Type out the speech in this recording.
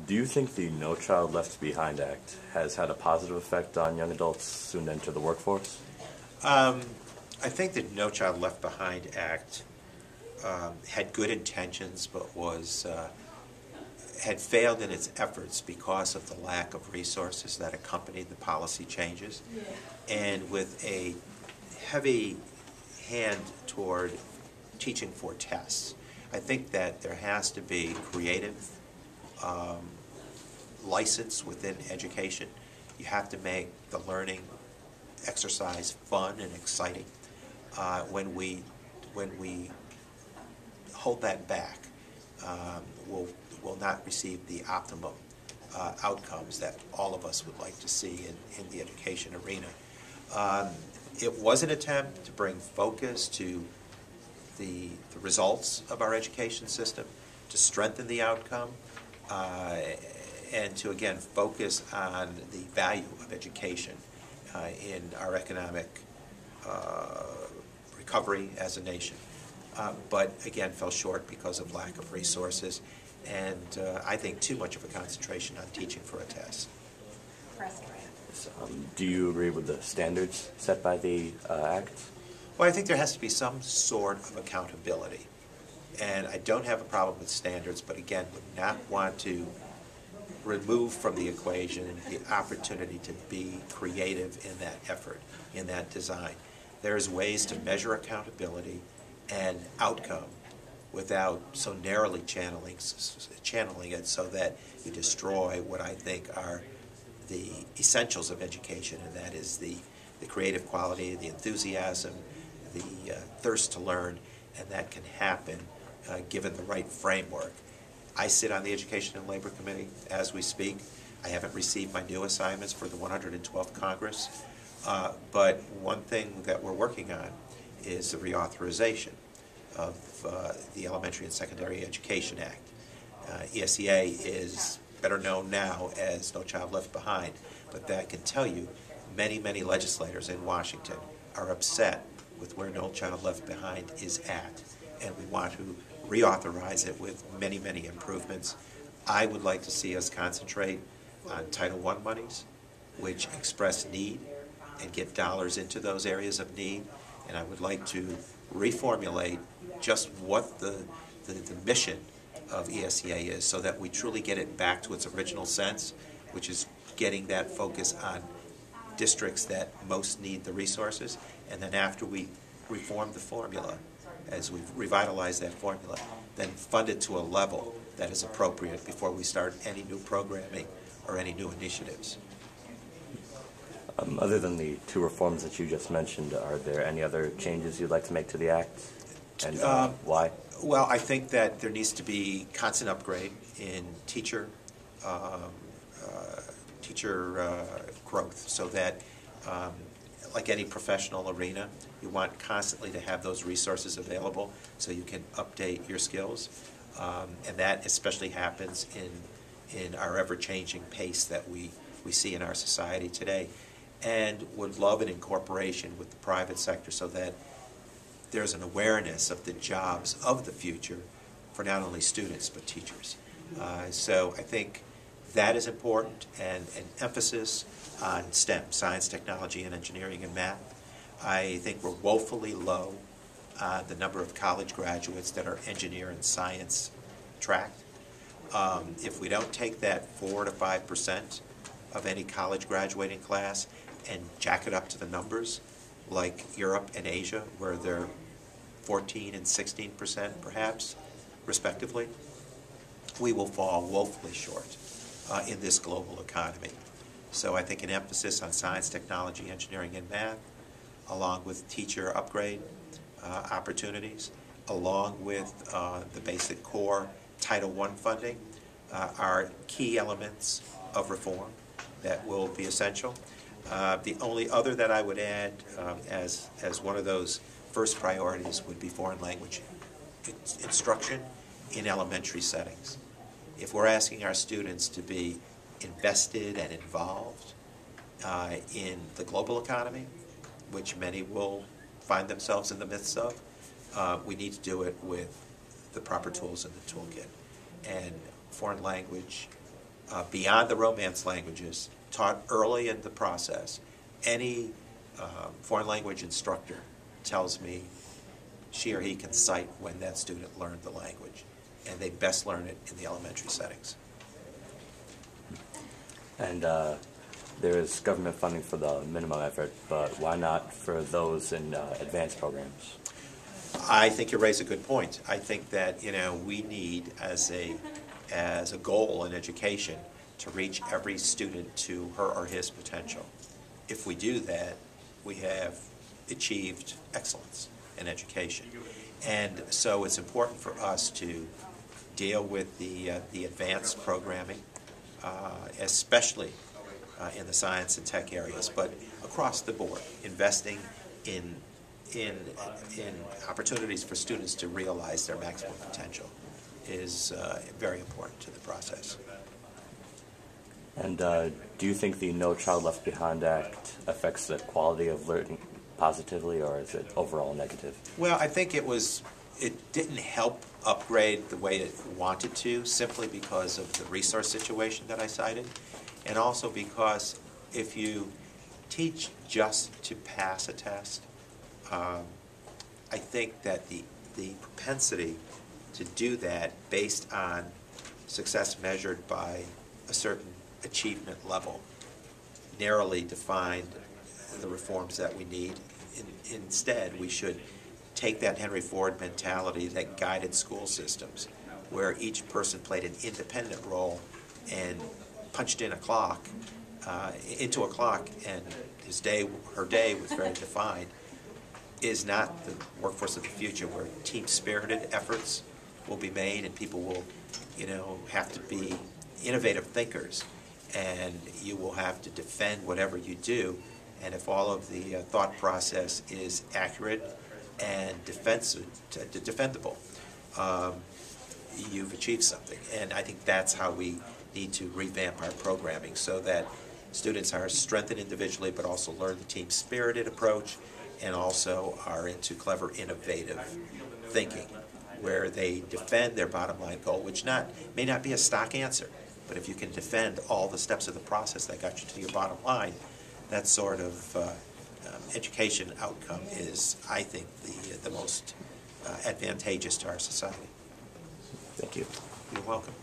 Do you think the No Child Left Behind Act has had a positive effect on young adults soon to enter the workforce? I think the No Child Left Behind Act had good intentions, but had failed in its efforts because of the lack of resources that accompanied the policy changes, and with a heavy hand toward teaching for tests. I think that there has to be creative license within education. You have to make the learning exercise fun and exciting. When we hold that back, we'll not receive the optimum outcomes that all of us would like to see in the education arena. It was an attempt to bring focus to the results of our education system, to strengthen the outcome, and to again focus on the value of education in our economic recovery as a nation. But again fell short because of lack of resources and I think too much of a concentration on teaching for a test. Do you agree with the standards set by the Act? Well, I think there has to be some sort of accountability. And I don't have a problem with standards, but again, would not want to remove from the equation the opportunity to be creative in that effort, in that design. There's ways to measure accountability and outcome without so narrowly channeling it so that you destroy what I think are the essentials of education, and that is the creative quality, the enthusiasm, the thirst to learn, and that can happen given the right framework. I sit on the Education and Labor Committee as we speak. I haven't received my new assignments for the 112th Congress, but one thing that we're working on is the reauthorization of the Elementary and Secondary Education Act. ESEA is better known now as No Child Left Behind, but that can tell you many, many legislators in Washington are upset with where No Child Left Behind is at, and we want to reauthorize it with many, many improvements. I would like to see us concentrate on Title I monies, which express need and get dollars into those areas of need, and I would like to reformulate just what the mission of ESEA is so that we truly get it back to its original sense, which is getting that focus on districts that most need the resources, and then after we reform the formula, as we revitalize that formula, then fund it to a level that is appropriate before we start any new programming or any new initiatives. Other than the two reforms that you just mentioned, are there any other changes you'd like to make to the Act, and why? Well, I think that there needs to be constant upgrade in teacher growth, so that like any professional arena, you want constantly to have those resources available so you can update your skills, and that especially happens in our ever-changing pace that we see in our society today, and would love an incorporation with the private sector so that there's an awareness of the jobs of the future for not only students but teachers. So I think that is important, and an emphasis on STEM, science, technology, and engineering and math. I think we're woefully low on the number of college graduates that are engineer and science tracked. If we don't take that 4 to 5% of any college graduating class and jack it up to the numbers like Europe and Asia, where they're 14 and 16% perhaps, respectively, we will fall woefully short in this global economy. So I think an emphasis on science, technology, engineering, and math, along with teacher upgrade opportunities, along with the basic core Title I funding, are key elements of reform that will be essential. The only other that I would add as one of those first priorities would be foreign language instruction in elementary settings. If we're asking our students to be invested and involved in the global economy, which many will find themselves in the midst of, we need to do it with the proper tools in the toolkit. And foreign language beyond the Romance languages, taught early in the process. Any foreign language instructor tells me she or he can cite when that student learned the language, and they best learn it in the elementary settings. And there is government funding for the minimum effort, but why not for those in advanced programs? I think you raise a good point. I think that we need, as a goal in education, to reach every student to her or his potential. If we do that, we have achieved excellence in education. And so it's important for us to deal with the advanced programming, especially in the science and tech areas, but across the board, investing in opportunities for students to realize their maximum potential is very important to the process. And do you think the No Child Left Behind Act affects the quality of learning positively, or is it overall negative? Well, I think it didn't help upgrade the way it wanted to, simply because of the resource situation that I cited, and also because if you teach just to pass a test, I think that the propensity to do that based on success measured by a certain achievement level narrowly defined the reforms that we need. Instead, we should take that Henry Ford mentality that guided school systems, where each person played an independent role and punched in into a clock, and her day was very defined, is not the workforce of the future, where team-spirited efforts will be made and people will, have to be innovative thinkers, and you will have to defend whatever you do. And if all of the thought process is accurate and defendable, you've achieved something. And I think that's how we need to revamp our programming, so that students are strengthened individually but also learn the team-spirited approach, and also are into clever, innovative thinking, where they defend their bottom line goal, which may not be a stock answer, but if you can defend all the steps of the process that got you to your bottom line, that sort of education outcome is, I think, the most advantageous to our society. Thank you. You're welcome.